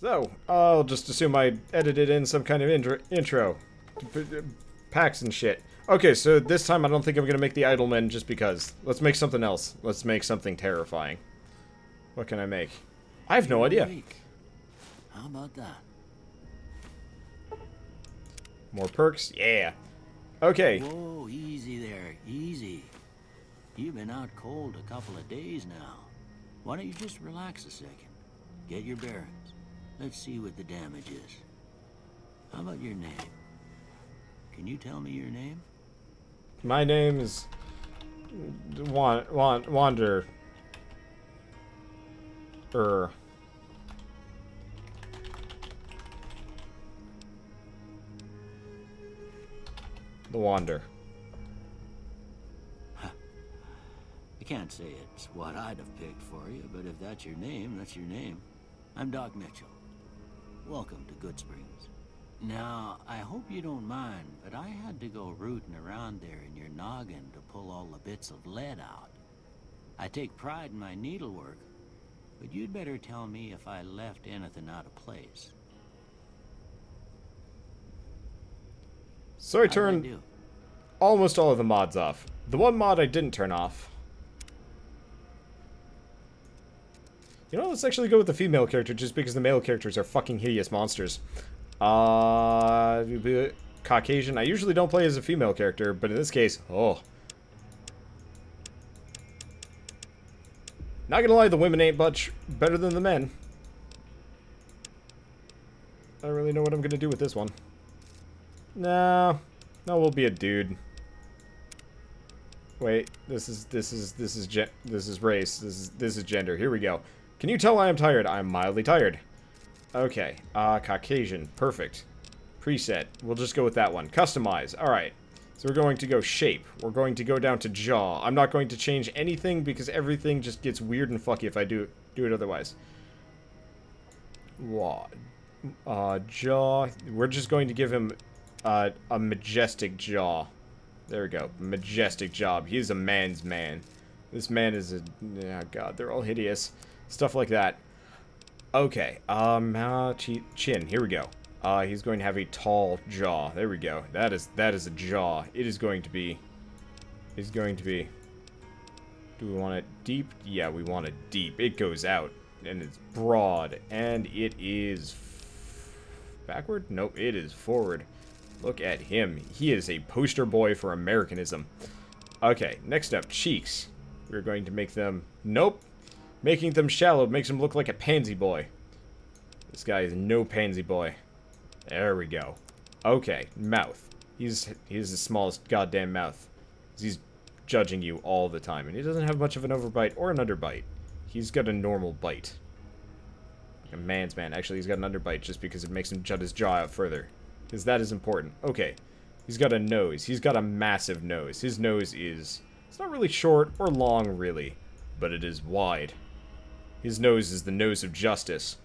So, I'll just assume I edited in some kind of intro. Packs and shit. Okay, so this time I don't think I'm gonna make the Idlemen just because. Let's make something else. Let's make something terrifying. What can I make? I have no idea. How about that? More perks? Yeah. Okay. Whoa, easy there, easy. You've been out cold a couple of days now. Why don't you just relax a second? Get your bearings. Let's see what the damage is. How about your name? Can you tell me your name? My name is... Wander... The Wander. I can't say it's what I'd have picked for you, but if that's your name, that's your name. I'm Doc Mitchell. Welcome to Goodsprings. Now, I hope you don't mind, but I had to go rooting around there in your noggin to pull all the bits of lead out. I take pride in my needlework, but you'd better tell me if I left anything out of place. So I turned almost all of the mods off. The one mod I didn't turn off. You know, let's actually go with the female character just because the male characters are fucking hideous monsters. Caucasian. I usually don't play as a female character, but in this case, oh. Not gonna lie, the women ain't much better than the men. I don't really know what I'm gonna do with this one. No, we'll be a dude. Wait, this is race. This is gender. Here we go. Can you tell I am tired? I'm mildly tired. Okay, Caucasian, perfect. Preset, we'll just go with that one. Customize, alright. So we're going to go shape. We're going to go down to jaw. I'm not going to change anything because everything just gets weird and fucky if I do it otherwise. Jaw. We're just going to give him a majestic jaw. There we go. Majestic jaw. He's a man's man. This man is a... Oh god, they're all hideous. Stuff like that. Okay. Chin. Here we go. He's going to have a tall jaw. There we go. That is a jaw. It is going to be... It's going to be... Do we want it deep? Yeah, we want it deep. It goes out. And it's broad. And it is... Backward? Nope, it is forward. Look at him. He is a poster boy for Americanism. Okay, next up, cheeks. We're going to make them... Nope. Making them shallow makes him look like a pansy boy. This guy is no pansy boy. There we go. Okay, mouth. He's the smallest goddamn mouth. He's judging you all the time. And he doesn't have much of an overbite or an underbite. He's got a normal bite. Like a man's man. Actually, he's got an underbite just because it makes him jut his jaw out further. Because that is important. Okay. He's got a nose. He's got a massive nose. His nose is... It's not really short or long, really. But it is wide. His nose is the nose of justice.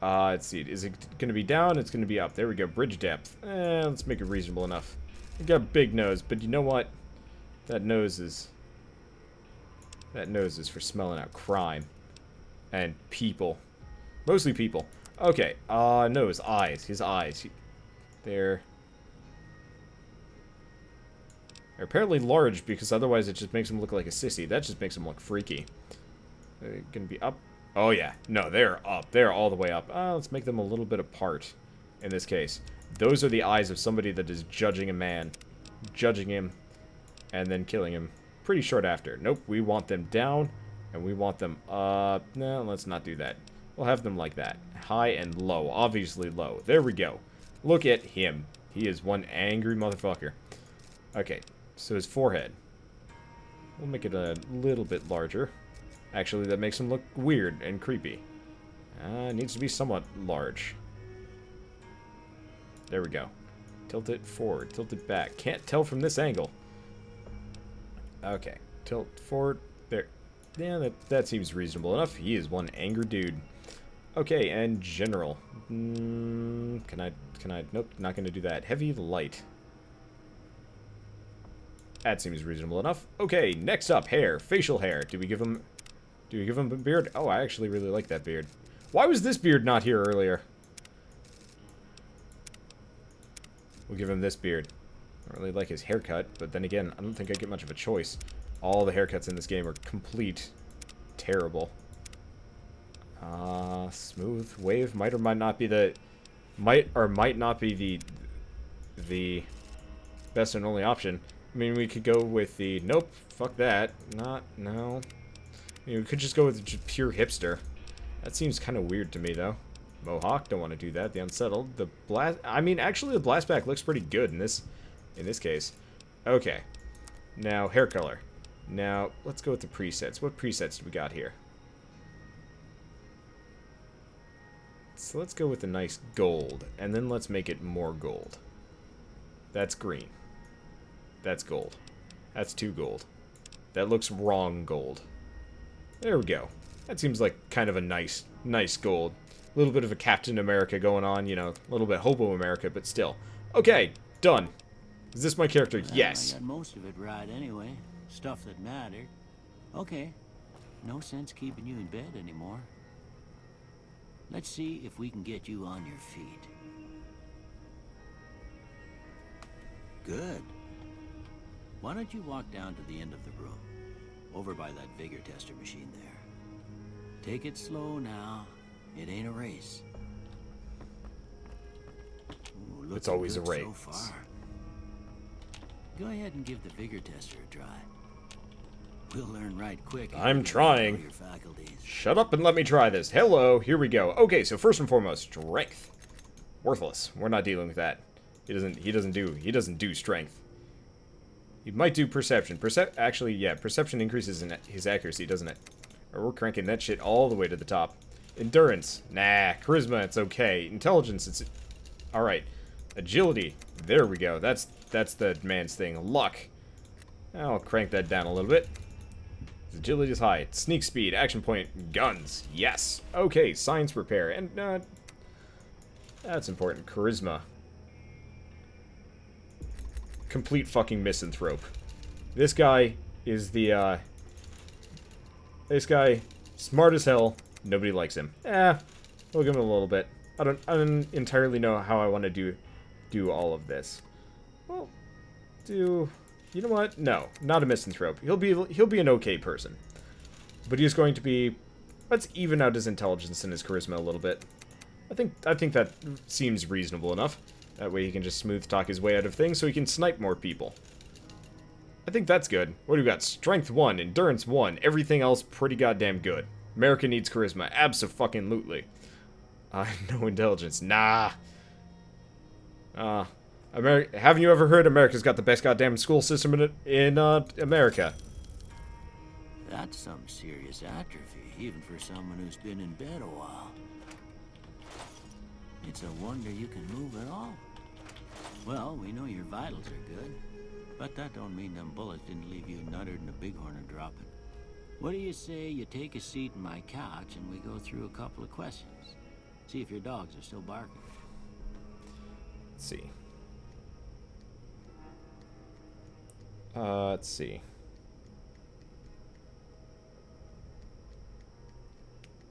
Let's see. Is it going to be down? It's going to be up. There we go. Bridge depth. Let's make it reasonable enough. He got a big nose, but you know what? That nose is for smelling out crime. And people. Mostly people. Okay. Nose. Eyes. His eyes. They're apparently large because otherwise it just makes him look like a sissy. That just makes him look freaky. They're gonna be up. Oh yeah. No, they're up. They're all the way up. Let's make them a little bit apart in this case. Those are the eyes of somebody that is judging a man. Judging him and then killing him pretty short after. Nope, we want them down and we want them up. No, let's not do that. We'll have them like that. High and low. Obviously low. There we go. Look at him. He is one angry motherfucker. Okay, so his forehead. We'll make it a little bit larger. Actually, that makes him look weird and creepy. It needs to be somewhat large. There we go. Tilt it forward. Tilt it back. Can't tell from this angle. Okay. Tilt forward. There. Yeah, that seems reasonable enough. He is one angry dude. Okay, and general. Can I? Nope, not going to do that. Heavy, light. That seems reasonable enough. Okay, next up, hair. Facial hair. Do we give him a beard? Oh, I actually really like that beard. Why was this beard not here earlier? We'll give him this beard. I don't really like his haircut, but then again, I don't think I get much of a choice. All the haircuts in this game are complete terrible. Smooth wave might or might not be the... Might or might not be the best and only option. I mean, we could go with the... Nope, fuck that. No. I mean, we could just go with just pure hipster. That seems kind of weird to me, though. Mohawk, don't want to do that. The Unsettled. The blast... I mean, actually, the Blastback looks pretty good in this case. Okay. Now, hair color. Now, let's go with the presets. What presets do we got here? So let's go with the nice gold. And then let's make it more gold. That's green. That's gold. That's 2 gold. That looks wrong gold. There we go. That seems like kind of a nice gold. A little bit of a Captain America going on, you know, a little bit Hobo America, but still. Okay, done. Is this my character? Well, yes. I got most of it right anyway. Stuff that mattered. Okay. No sense keeping you in bed anymore. Let's see if we can get you on your feet. Good. Why don't you walk down to the end of the room? Over by that vigor tester machine there. Take it slow now. It ain't a race. Ooh, it's always a good race. So far. Go ahead and give the vigor tester a try. We'll learn right quick. I'm trying. Your faculties. Shut up and let me try this. Hello, here we go. Okay, so first and foremost, strength. Worthless. We're not dealing with that. He doesn't do strength. He might do perception. Actually, yeah, perception increases in his accuracy, doesn't it? Or we're cranking that shit all the way to the top. Endurance. Nah. Charisma, it's okay. Intelligence, it's... Alright. Agility. There we go. That's the man's thing. Luck. I'll crank that down a little bit. His agility is high. Sneak speed. Action point. Guns. Yes. Okay. Science repair. And, that's important. Charisma. Complete fucking misanthrope. This guy is the, this guy, smart as hell. Nobody likes him. We'll give him a little bit. I don't entirely know how I want to do all of this. Well, you know what? No, not a misanthrope. He'll be an okay person. But he's going to be... Let's even out his intelligence and his charisma a little bit. I think that seems reasonable enough. That way he can just smooth talk his way out of things so he can snipe more people. I think that's good. What do we got? Strength 1, Endurance 1, everything else pretty goddamn good. America needs charisma. Abso-fucking-lutely. No intelligence. Nah. Haven't you ever heard America's got the best goddamn school system in America? That's some serious atrophy, even for someone who's been in bed a while. It's a wonder you can move at all. Well, we know your vitals are good, but that don't mean them bullets didn't leave you nuttered and a bighorn are dropping. What do you say you take a seat in my couch and we go through a couple of questions? See if your dogs are still barking. Let's see. Let's see.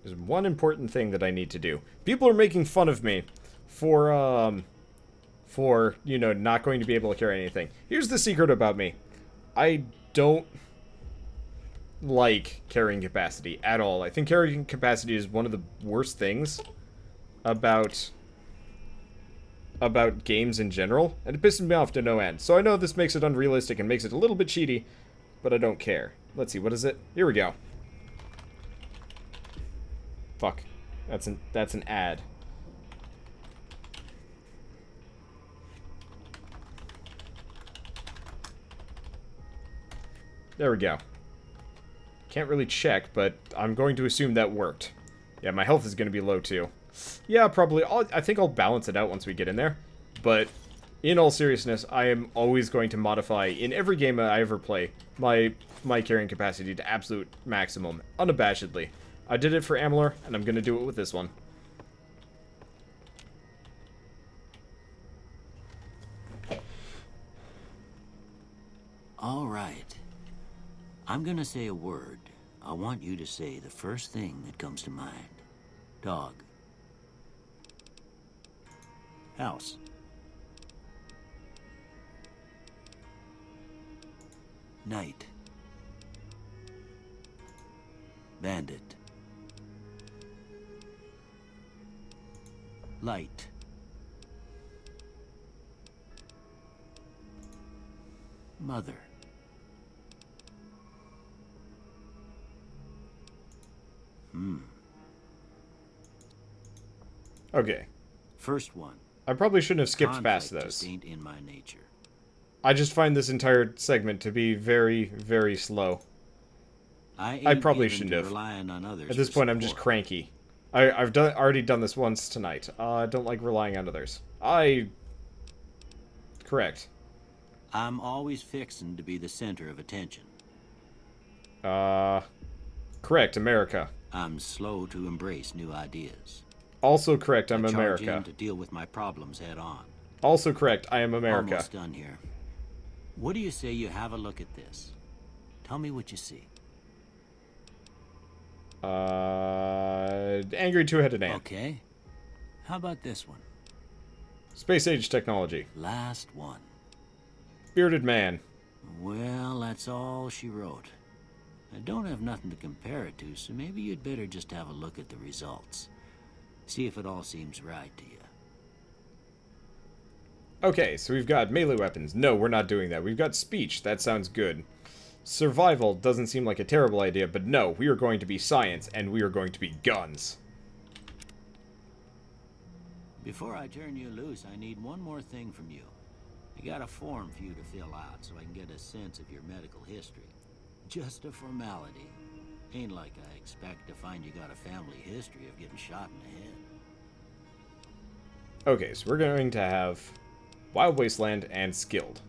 There's one important thing that I need to do. People are making fun of me for, you know, not going to be able to carry anything. Here's the secret about me. I don't like carrying capacity at all. I think carrying capacity is one of the worst things about games in general, and it pisses me off to no end. So I know this makes it unrealistic and makes it a little bit cheaty, but I don't care. Let's see, what is it? Here we go. Fuck. That's an ad. There we go. Can't really check, but I'm going to assume that worked. Yeah, my health is going to be low too. Yeah, probably. I think I'll balance it out once we get in there. But in all seriousness, I am always going to modify, in every game I ever play, my carrying capacity to absolute maximum, unabashedly. I did it for Amalur, and I'm going to do it with this one. All right. I'm gonna say a word. I want you to say the first thing that comes to mind. Dog. House. Night. Bandit. Light. Mother. Okay. First one. I probably shouldn't have skipped past Conflict those. just ain't in my nature. I just find this entire segment to be very, very slow. I probably ain't given shouldn't to have. relying on others At this for point, I'm just support. cranky. I've already done this once tonight. I don't like relying on others. Correct. I'm always fixing to be the center of attention. Correct, America. I'm slow to embrace new ideas. Also correct, I'm I charge America. in to deal with my problems head on. Also correct, I am America. Almost done here. What do you say you have a look at this? Tell me what you see. Angry two-headed ant. Okay. How about this one? Space age technology. Last one. Bearded man. Well, that's all she wrote. I don't have nothing to compare it to, so maybe you'd better just have a look at the results. See if it all seems right to you. Okay, so we've got melee weapons. No, we're not doing that. We've got speech. That sounds good. Survival doesn't seem like a terrible idea, but no, we are going to be science, and we are going to be guns. Before I turn you loose, I need one more thing from you. I got a form for you to fill out so I can get a sense of your medical history. Just a formality. Ain't like I expect to find you got a family history of getting shot in the head. Okay, so we're going to have Wild Wasteland and Skilled.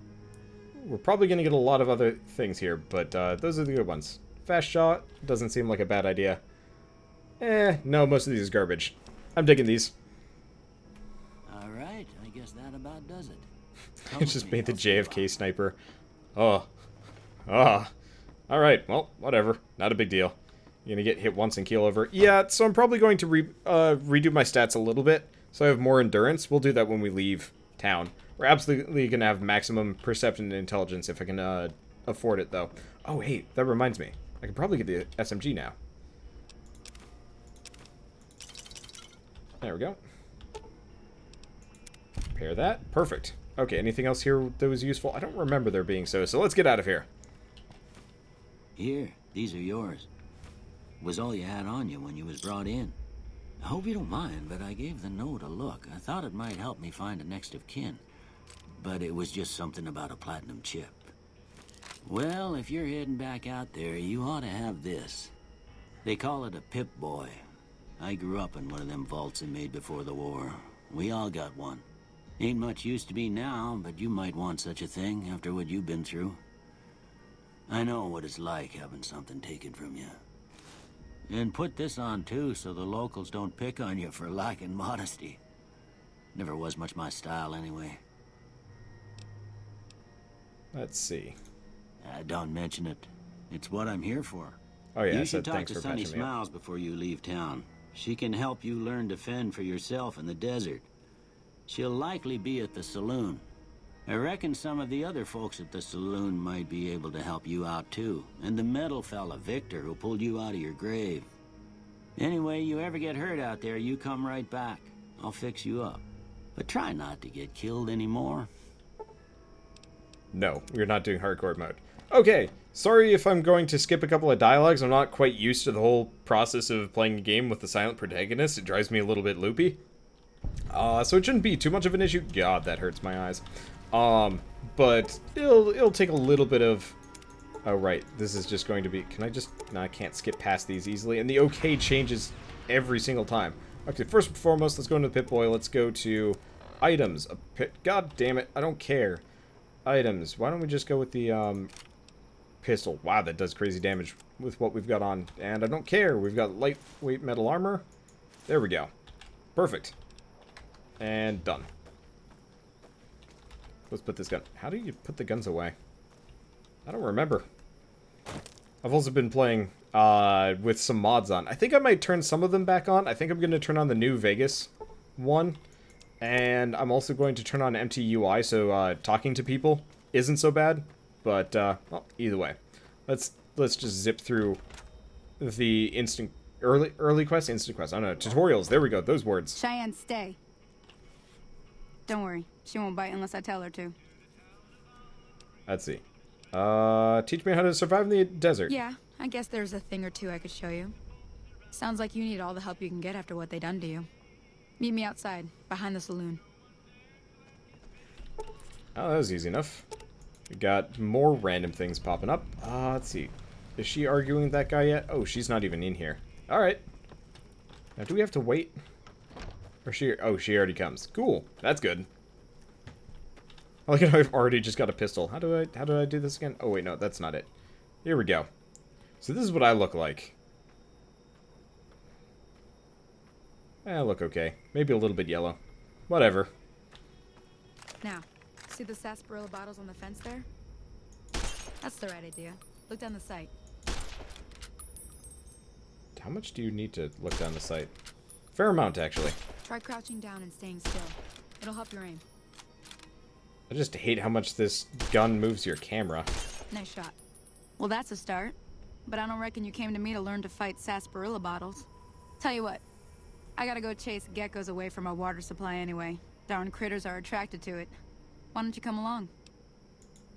We're probably going to get a lot of other things here, but those are the good ones. Fast Shot doesn't seem like a bad idea. No, most of these is garbage. I'm digging these. Alright, I guess that about does it. Come I with just me, made the I'll see you JFK out. sniper. Oh. Ah. Alright, well, whatever. Not a big deal. You're gonna get hit once and keel over. Yeah, so I'm probably going to redo my stats a little bit, so I have more endurance. We'll do that when we leave town. We're absolutely gonna have maximum perception and intelligence if I can afford it, though. Oh, hey, that reminds me. I could probably get the SMG now. There we go. Repair that. Perfect. Okay, anything else here that was useful? I don't remember there being so let's get out of here. Here, these are yours. Was all you had on you when you was brought in. I hope you don't mind, but I gave the note a look. I thought it might help me find a next of kin. But it was just something about a platinum chip. Well, if you're heading back out there, you ought to have this. They call it a Pip-Boy. I grew up in one of them vaults they made before the war. We all got one. Ain't much use to be now, but you might want such a thing after what you've been through. I know what it's like having something taken from you. And put this on too, so the locals don't pick on you for lacking modesty. Never was much my style anyway. Let's see. Don't mention it. It's what I'm here for. Oh yeah, You I should said talk thanks to for Sunny patching me up. Smiles before you leave town. She can help you learn to fend for yourself in the desert. She'll likely be at the saloon. I reckon some of the other folks at the saloon might be able to help you out too. And the metal fella, Victor, who pulled you out of your grave. Anyway, you ever get hurt out there, you come right back. I'll fix you up. But try not to get killed anymore. No, we're not doing hardcore mode. Okay, sorry if I'm going to skip a couple of dialogues. I'm not quite used to the whole process of playing a game with the silent protagonist. It drives me a little bit loopy. So it shouldn't be too much of an issue. God, that hurts my eyes. But it'll take a little bit of... Oh, right. This is just going to be... Can I just... No, I can't skip past these easily. And the OK changes every single time. Okay, first and foremost, let's go into the Pip-Boy. Let's go to items. God damn it. I don't care. Items. Why don't we just go with the pistol? Wow, that does crazy damage with what we've got on. And I don't care. We've got lightweight metal armor. There we go. Perfect. And done. Let's put this gun... How do you put the guns away? I don't remember. I've also been playing with some mods on. I think I might turn some of them back on. I think I'm going to turn on the new Vegas one. And I'm also going to turn on MTUI, so talking to people isn't so bad. But, well, either way. Let's just zip through the early quest, instant quest. I don't know, tutorials. There we go, those words. Cheyenne, stay. Don't worry, she won't bite unless I tell her to. Let's see. Teach me how to survive in the desert. Yeah, I guess there's a thing or two I could show you. Sounds like you need all the help you can get after what they done to you. Meet me outside, behind the saloon. Oh, that was easy enough. We got more random things popping up. Let's see. Is she arguing with that guy yet? Oh, she's not even in here. Alright. Now, do we have to wait? Or she... Oh, she already comes. Cool. That's good. I like how I've already just got a pistol. How do I do this again? Oh, wait, no, that's not it. Here we go. So this is what I look like. I look okay. Maybe a little bit yellow. Whatever. Now, see the sarsaparilla bottles on the fence there? That's the right idea. Look down the sight. How much do you need to look down the sight? Fair amount, actually. Try crouching down and staying still. It'll help your aim. I just hate how much this gun moves your camera. Nice shot. Well, that's a start. But I don't reckon you came to me to learn to fight sarsaparilla bottles. Tell you what, I gotta go chase geckos away from our water supply anyway. Darn critters are attracted to it. Why don't you come along?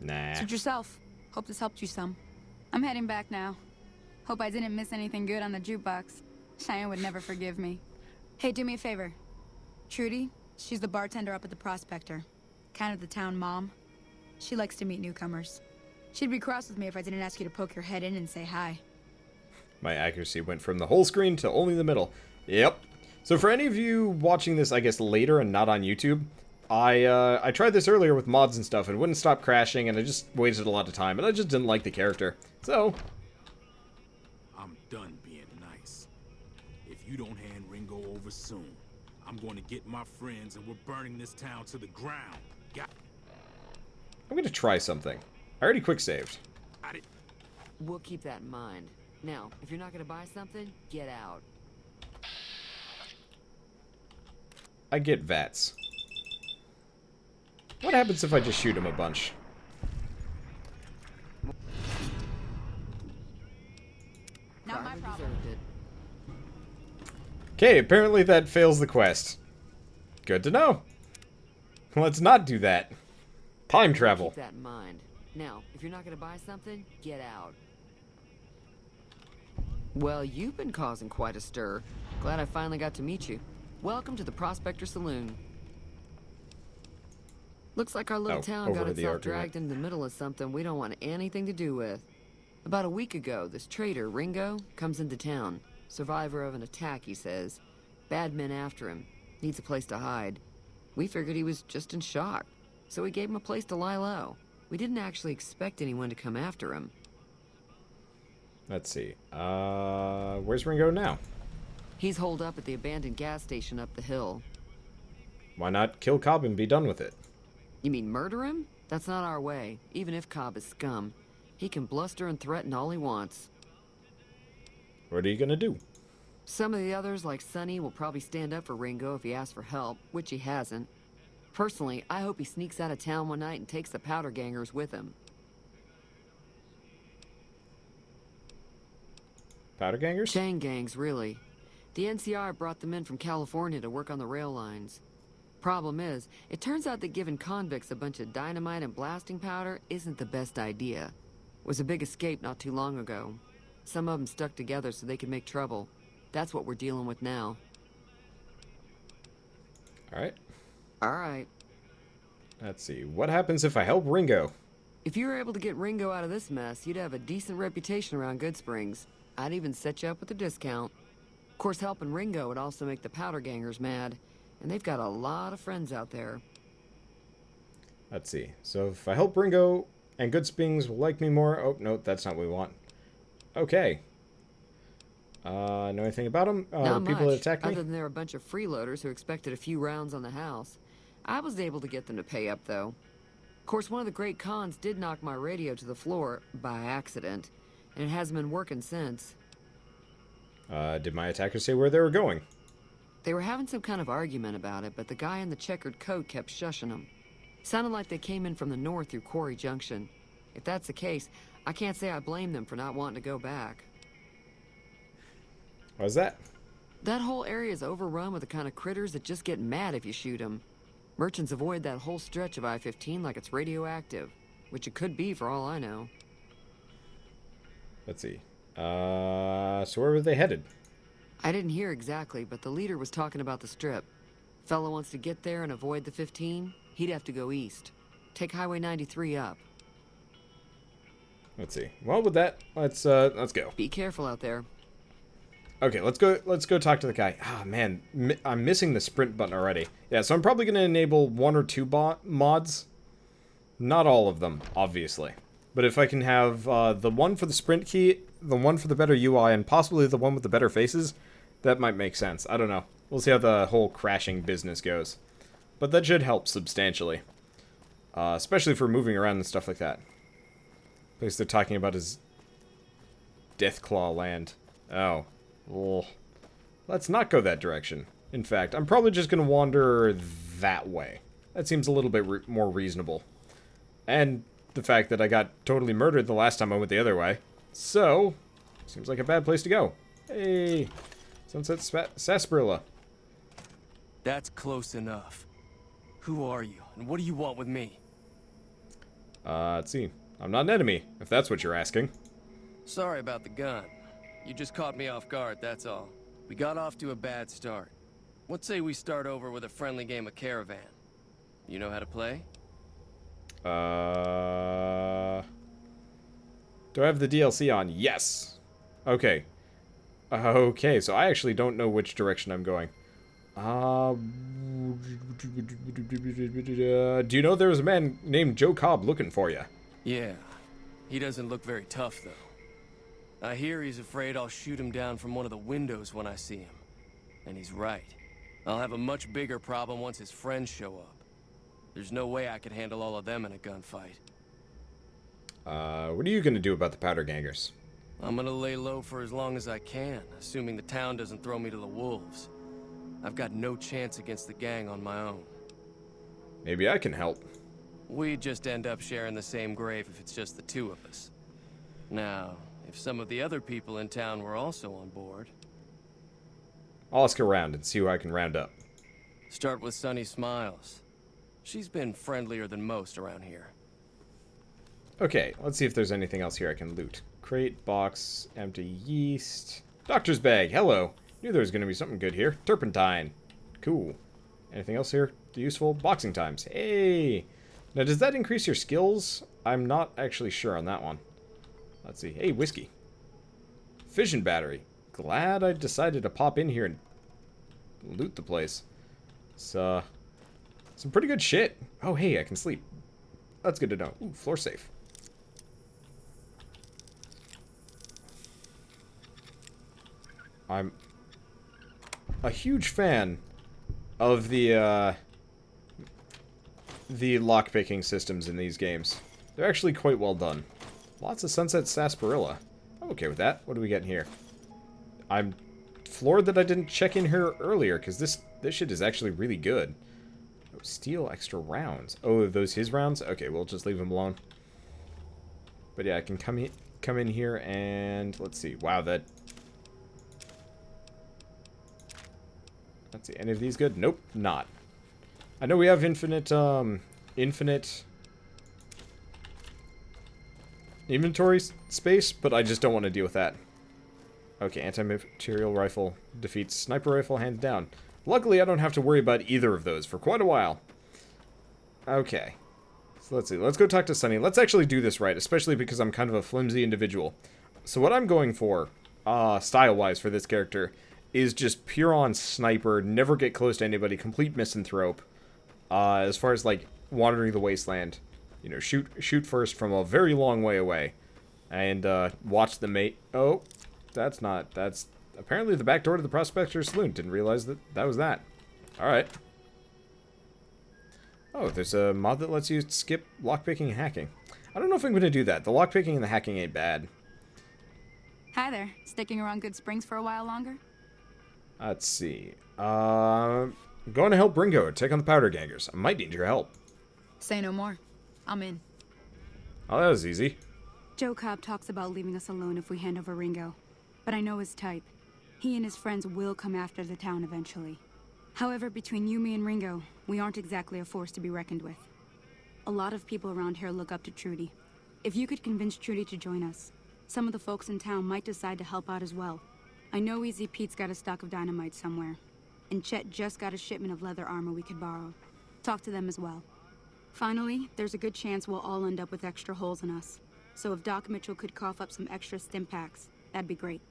Nah. Suit yourself. Hope this helped you some. I'm heading back now. Hope I didn't miss anything good on the jukebox. Cheyenne would never forgive me. Hey, do me a favor. Trudy, she's the bartender up at the Prospector. Kind of the town mom. She likes to meet newcomers. She'd be cross with me if I didn't ask you to poke your head in and say hi. My accuracy went from the whole screen to only the middle. Yep. So for any of you watching this, I guess, later and not on YouTube, I tried this earlier with mods and stuff and wouldn't stop crashing, and I just wasted a lot of time, and I just didn't like the character. So... I'm done being nice. If you don't hand Ringo over soon, I'm going to get my friends and we're burning this town to the ground. I'm going to try something. I already quick saved. We'll keep that in mind. Now, if you're not gonna buy something, get out. I get VATS. What happens if I just shoot him a bunch? Not my Probably problem. deserved it. Okay, apparently that fails the quest. Good to know. Let's not do that. Time travel. Keep that in mind. Now, if you're not gonna buy something, get out. Well, you've been causing quite a stir. Glad I finally got to meet you. Welcome to the Prospector Saloon. Looks like our little town got itself dragged into the middle of something we don't want anything to do with. About a week ago, this traitor, Ringo, comes into town. Survivor of an attack, he says. Bad men after him. Needs a place to hide. We figured he was just in shock, so we gave him a place to lie low. We didn't actually expect anyone to come after him. Let's see. Where's Ringo now? He's holed up at the abandoned gas station up the hill. Why not kill Cobb and be done with it? You mean murder him? That's not our way, even if Cobb is scum. He can bluster and threaten all he wants. What are you gonna do? Some of the others, like Sonny, will probably stand up for Ringo if he asks for help, which he hasn't. Personally, I hope he sneaks out of town one night and takes the powder gangers with him. Powder gangers? Chain gangs, really. The NCR brought them in from California to work on the rail lines. Problem is, it turns out that giving convicts a bunch of dynamite and blasting powder isn't the best idea. It was a big escape not too long ago. Some of them stuck together so they could make trouble. That's what we're dealing with now. Alright. Alright. Let's see. What happens if I help Ringo? If you were able to get Ringo out of this mess, you'd have a decent reputation around Good Springs. I'd even set you up with a discount. Of course, helping Ringo would also make the powder gangers mad. And they've got a lot of friends out there. Let's see. So if I help Ringo and Good Springs will like me more... Oh, no, that's not what we want. Okay. Know anything about them? Not The people much, that attacked me? other than they're a bunch of freeloaders who expected a few rounds on the house. I was able to get them to pay up, though. Of course, one of the great cons did knock my radio to the floor by accident, and it hasn't been working since. Did my attackers say where they were going? They were having some kind of argument about it, but the guy in the checkered coat kept shushing them. Sounded like they came in from the north through Quarry Junction. If that's the case, I can't say I blame them for not wanting to go back. Why's that? That whole area is overrun with the kind of critters that just get mad if you shoot them. Merchants avoid that whole stretch of I-15 like it's radioactive, which it could be for all I know. Let's see. So where were they headed? I didn't hear exactly, but the leader was talking about the strip. Fella wants to get there and avoid the 15, he'd have to go east. Take Highway 93 up. Let's see. Well, with that, let's go. Be careful out there. Okay, let's go talk to the guy. Ah, man, I'm missing the sprint button already. Yeah, so I'm probably going to enable 1 or 2 mods. Not all of them, obviously. But if I can have the one for the sprint key, the one for the better UI, and possibly the one with the better faces, that might make sense. I don't know. We'll see how the whole crashing business goes. But that should help substantially. Especially for moving around and stuff like that. Place they're talking about is Deathclaw Land. Oh. Well, let's not go that direction. In fact, I'm probably just going to wander that way. That seems a little bit more reasonable. And the fact that I got totally murdered the last time I went the other way. So, seems like a bad place to go. Hey, Sunset Sarsaparilla. That's close enough. Who are you, and what do you want with me? Let's see. I'm not an enemy, if that's what you're asking. Sorry about the gun. You just caught me off guard, that's all. We got off to a bad start. What say we start over with a friendly game of Caravan? You know how to play? Do I have the DLC on? Yes. Okay. Okay, so I actually don't know which direction I'm going. Do you know there was a man named Joe Cobb looking for you? Yeah. He doesn't look very tough, though. I hear he's afraid I'll shoot him down from one of the windows when I see him. And he's right. I'll have a much bigger problem once his friends show up. There's no way I could handle all of them in a gunfight. What are you gonna do about the powder gangers? I'm gonna lay low for as long as I can, assuming the town doesn't throw me to the wolves. I've got no chance against the gang on my own. Maybe I can help. We'd just end up sharing the same grave if it's just the two of us. Now, if some of the other people in town were also on board... I'll ask around and see who I can round up. Start with Sunny Smiles. She's been friendlier than most around here. Okay, let's see if there's anything else here I can loot. Crate, box, empty yeast. Doctor's bag, hello. Knew there was going to be something good here. Turpentine. Cool. Anything else here useful? Boxing times. Hey! Now, does that increase your skills? I'm not actually sure on that one. Let's see. Hey, whiskey. Fission battery. Glad I decided to pop in here and loot the place. It's, some pretty good shit. Oh, hey, I can sleep. That's good to know. Ooh, floor safe. I'm a huge fan of the lockpicking systems in these games. They're actually quite well done. Lots of Sunset Sarsaparilla. I'm okay with that. What do we get in here? I'm floored that I didn't check in here earlier, because this shit is actually really good. Oh, steal extra rounds. Oh, are those his rounds? Okay, we'll just leave them alone. But yeah, I can come in here and... Let's see. Wow, that... Let's see. Any of these good? Nope, not. I know we have infinite inventory space, but I just don't want to deal with that. Okay, anti-material rifle defeats sniper rifle, hands down. Luckily, I don't have to worry about either of those for quite a while. Okay. So let's see. Let's go talk to Sunny. Let's actually do this right, especially because I'm kind of a flimsy individual. So what I'm going for, style-wise for this character, is just pure-on sniper, never get close to anybody, complete misanthrope. As far as, like, wandering the wasteland. You know, shoot first from a very long way away. And, watch the mate... Oh, that's apparently the back door to the Prospector's Saloon. Didn't realize that was that. Alright. Oh, there's a mod that lets you skip lockpicking and hacking. I don't know if I'm going to do that. The lockpicking and the hacking ain't bad. Hi there. Sticking around Good Springs for a while longer? Let's see. I'm going to help Ringo take on the Powder Gangers. I might need your help. Say no more. I'm in. Oh, that was easy. Joe Cobb talks about leaving us alone if we hand over Ringo. But I know his type. He and his friends will come after the town eventually. However, between you, me, and Ringo, we aren't exactly a force to be reckoned with. A lot of people around here look up to Trudy. If you could convince Trudy to join us, some of the folks in town might decide to help out as well. I know Easy Pete's got a stock of dynamite somewhere, and Chet just got a shipment of leather armor we could borrow. Talk to them as well. Finally, there's a good chance we'll all end up with extra holes in us. So if Doc Mitchell could cough up some extra stim packs, that'd be great.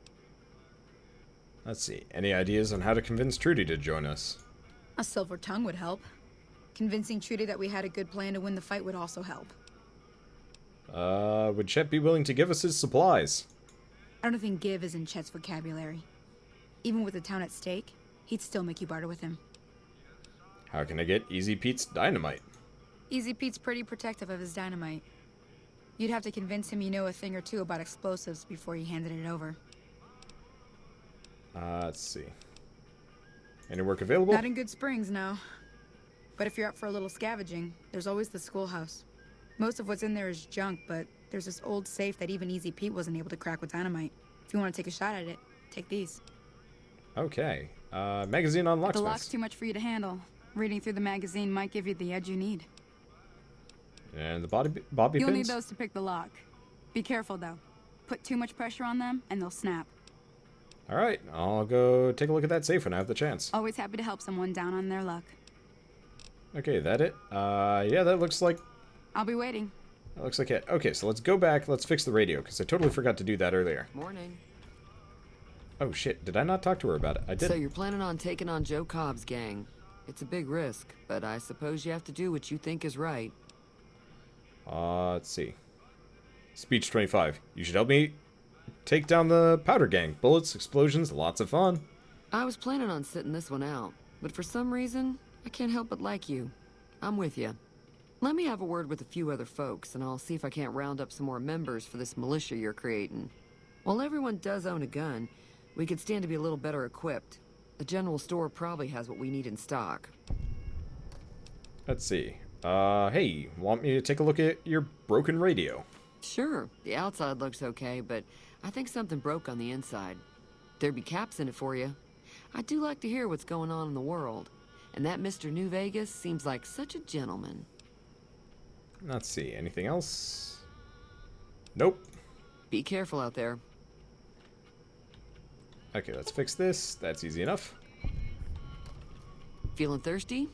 Let's see. Any ideas on how to convince Trudy to join us? A silver tongue would help. Convincing Trudy that we had a good plan to win the fight would also help. Would Chet be willing to give us his supplies? I don't think give is in Chet's vocabulary. Even with the town at stake, he'd still make you barter with him. How can I get Easy Pete's dynamite? Easy Pete's pretty protective of his dynamite. You'd have to convince him you know a thing or two about explosives before you handed it over. Let's see. Any work available? Not in Good Springs, no. But if you're up for a little scavenging, there's always the schoolhouse. Most of what's in there is junk, but there's this old safe that even Easy Pete wasn't able to crack with dynamite. If you want to take a shot at it, take these. Okay. Magazine on locksmiths. The lock's too much for you to handle. Reading through the magazine might give you the edge you need. And the bobby You'll pins? need those to pick the lock. Be careful, though. Put too much pressure on them, and they'll snap. Alright, I'll go take a look at that safe when I have the chance. Always happy to help someone down on their luck. Okay, that it? Yeah, that looks like... I'll be waiting. That looks like it. Okay, so let's go back. Let's fix the radio, because I totally forgot to do that earlier. Morning. Oh, shit. Did I not talk to her about it? I did. So you're planning on taking on Joe Cobb's gang. It's a big risk, but I suppose you have to do what you think is right. Let's see. Speech 25. You should help me take down the Powder Gang. Bullets, explosions, lots of fun. I was planning on sitting this one out, but for some reason, I can't help but like you. I'm with you. Let me have a word with a few other folks, and I'll see if I can't round up some more members for this militia you're creating. While everyone does own a gun, we could stand to be a little better equipped. The general store probably has what we need in stock. Let's see. Hey, want me to take a look at your broken radio? Sure, the outside looks okay, but I think something broke on the inside. There'd be caps in it for you. I do like to hear what's going on in the world. And that Mr. New Vegas seems like such a gentleman. Let's see. Anything else? Nope. Be careful out there. Okay, let's fix this. That's easy enough. Feeling thirsty?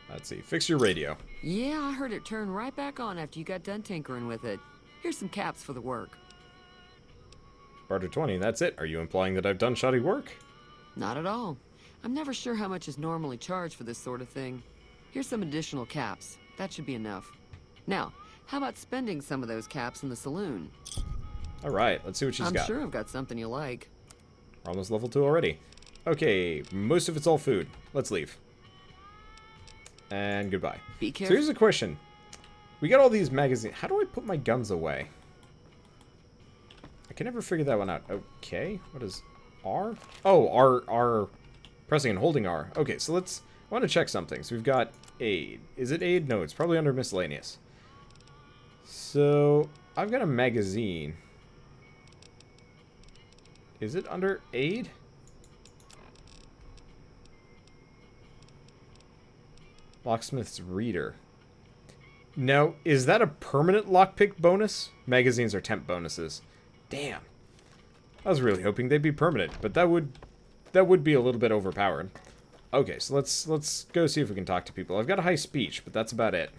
Let's see. Fix your radio. Yeah, I heard it turn right back on after you got done tinkering with it. Here's some caps for the work. Barter 20, that's it. Are you implying that I've done shoddy work? Not at all. I'm never sure how much is normally charged for this sort of thing. Here's some additional caps. That should be enough. Now, how about spending some of those caps in the saloon? Alright, let's see what she's got. I'm sure I've got something you like. We're almost level 2 already. Okay, most of it's all food. Let's leave. And goodbye. Be So careful. here's a question. We got all these magazines. How do I put my guns away? I can never figure that one out. Okay, what is R? Oh, R, pressing and holding R. Okay, so I want to check something. So we've got aid. Is it aid? No, it's probably under miscellaneous. So I've got a magazine. Is it under aid? Locksmith's reader. Now, is that a permanent lockpick bonus? Magazines are temp bonuses. Damn. I was really hoping they'd be permanent, but that would be a little bit overpowered. Okay, so let's go see if we can talk to people. I've got a high speech, but that's about it.